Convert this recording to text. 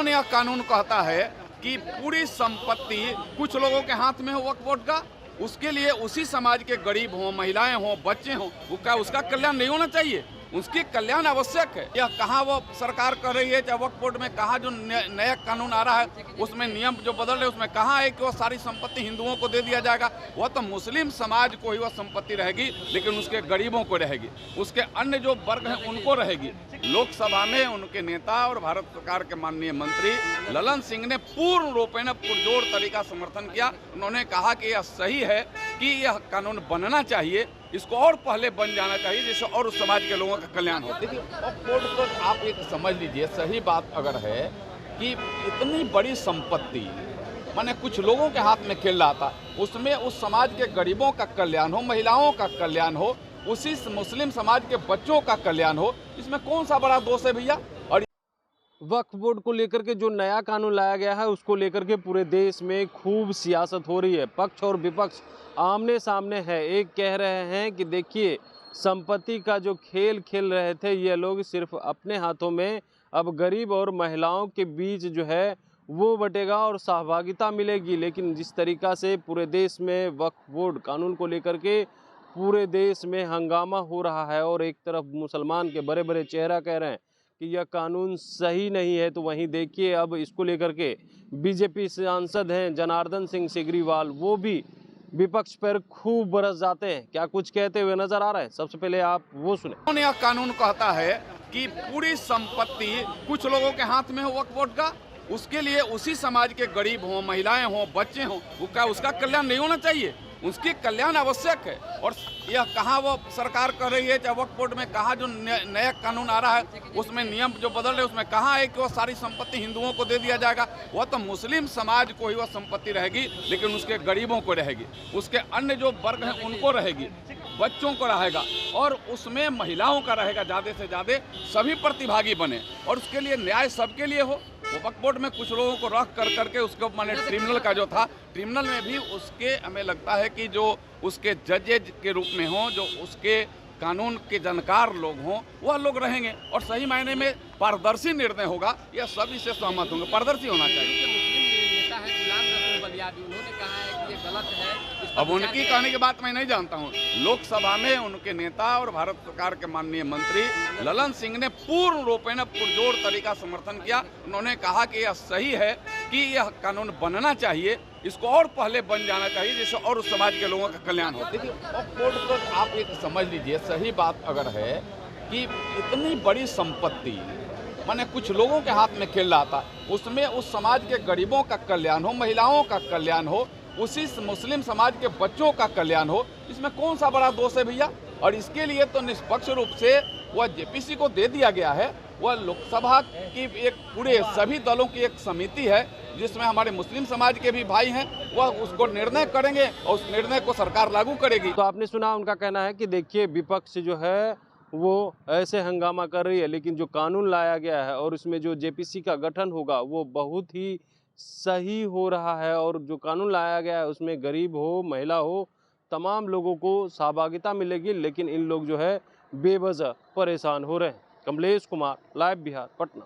कौन यह कानून कहता है कि पूरी संपत्ति कुछ लोगों के हाथ में हो वक्फ बोर्ड का? उसके लिए उसी समाज के गरीब हों, महिलाएं हों, बच्चे हों, वो क्या उसका कल्याण नहीं होना चाहिए? उसकी कल्याण आवश्यक है। यह कहाँ वो सरकार कर रही है, चाहे वक्फ बोर्ड में कहाँ जो नया कानून आ रहा है उसमें नियम जो बदल रहे उसमें कहाँ है कि वो सारी संपत्ति हिंदुओं को दे दिया जाएगा? वह तो मुस्लिम समाज को ही वह संपत्ति रहेगी, लेकिन उसके गरीबों को रहेगी, उसके अन्य जो वर्ग हैं उनको रहेगी। लोकसभा में उनके नेता और भारत सरकार के माननीय मंत्री ललन सिंह ने पूर्ण रूपेण पुरजोर तरीका समर्थन किया। उन्होंने कहा कि यह सही है कि यह कानून बनना चाहिए, इसको और पहले बन जाना चाहिए जिससे और उस समाज के लोगों का कल्याण हो। देखिए, वक्फ बोर्ड तो आप एक समझ लीजिए, सही बात अगर है कि इतनी बड़ी संपत्ति माने कुछ लोगों के हाथ में खेल रहा था, उसमें उस समाज के गरीबों का कल्याण हो, महिलाओं का कल्याण हो, उसी मुस्लिम समाज के बच्चों का कल्याण हो, इसमें कौन सा बड़ा दोष है भैया? और वक्फ बोर्ड को लेकर के जो नया कानून लाया गया है उसको लेकर के पूरे देश में खूब सियासत हो रही है। पक्ष और विपक्ष आमने सामने है। एक कह रहे हैं कि देखिए, संपत्ति का जो खेल खेल रहे थे ये लोग सिर्फ अपने हाथों में, अब गरीब और महिलाओं के बीच जो है वो बटेगा और सहभागिता मिलेगी। लेकिन जिस तरीक़ा से पूरे देश में वक्फ बोर्ड कानून को लेकर के पूरे देश में हंगामा हो रहा है और एक तरफ मुसलमान के बड़े बड़े चेहरा कह रहे हैं कि यह कानून सही नहीं है, तो वहीं देखिए अब इसको लेकर के बीजेपी सांसद हैं जनार्दन सिंह सिग्रीवाल, वो भी विपक्ष पर खूब बरस जाते हैं। क्या कुछ कहते हुए नजर आ रहा है, सबसे पहले आप वो सुने। कौन यह कानून कहता है कि पूरी संपत्ति कुछ लोगों के हाथ में हो वक्फ बोर्ड का? उसके लिए उसी समाज के गरीब हों, महिलाएं हों, बच्चे हों, वो क्या उसका कल्याण नहीं होना चाहिए? उसकी कल्याण आवश्यक है। और यह कहाँ वो सरकार कर रही है, चाहे वक्फ बोर्ड में कहाँ जो नया कानून आ रहा है उसमें नियम जो बदल रहे उसमें कहाँ है कि वो सारी संपत्ति हिंदुओं को दे दिया जाएगा? वह तो मुस्लिम समाज को ही वह संपत्ति रहेगी, लेकिन उसके गरीबों को रहेगी, उसके अन्य जो वर्ग हैं उनको रहेगी, बच्चों को रहेगा, और उसमें महिलाओं का रहेगा। ज़्यादा से ज़्यादा सभी प्रतिभागी बने और उसके लिए न्याय सबके लिए हो। वक्फ बोर्ड में कुछ लोगों को रख कर करके उसको माने ट्रिब्यूनल का जो था, ट्रिब्यूनल में भी उसके हमें लगता है कि जो उसके जजेज के रूप में हों, जो उसके कानून के जानकार लोग हों, वह लोग रहेंगे और सही मायने में पारदर्शी निर्णय होगा। यह सब इससे सहमत होंगे, पारदर्शी होना चाहिए। उन्होंने कहा है कि ये गलत है। अब उनकी कहने की बात मैं नहीं जानता हूँ। लोकसभा में उनके नेता और भारत सरकार के माननीय मंत्री ललन सिंह ने पूर्ण रूपेण पुरजोर तरीका समर्थन किया। उन्होंने कहा कि यह सही है कि यह कानून बनना चाहिए, इसको और पहले बन जाना चाहिए जिससे और उस समाज के लोगों का कल्याण हो। देखिए, वक्फ बोर्ड तो आप एक समझ लीजिए, सही बात अगर है कि इतनी बड़ी संपत्ति माने कुछ लोगों के हाथ में खेल रहा था, उसमें उस समाज के गरीबों का कल्याण हो, महिलाओं का कल्याण हो, उसी मुस्लिम समाज के बच्चों का कल्याण हो, इसमें कौन सा बड़ा दोष है भैया? और इसके लिए तो निष्पक्ष रूप से वह जेपीसी को दे दिया गया है। वह लोकसभा की एक पूरे सभी दलों की एक समिति है जिसमें हमारे मुस्लिम समाज के भी भाई हैं, वह उसको निर्णय करेंगे और उस निर्णय को सरकार लागू करेगी। तो आपने सुना, उनका कहना है कि देखिए, विपक्ष जो है वो ऐसे हंगामा कर रही है, लेकिन जो कानून लाया गया है और उसमें जो जेपीसी का गठन होगा वो बहुत ही सही हो रहा है, और जो कानून लाया गया है उसमें गरीब हो, महिला हो, तमाम लोगों को सहभागिता मिलेगी। लेकिन इन लोग जो है बेवजह परेशान हो रहे हैं। कमलेश कुमार, लाइव बिहार, पटना।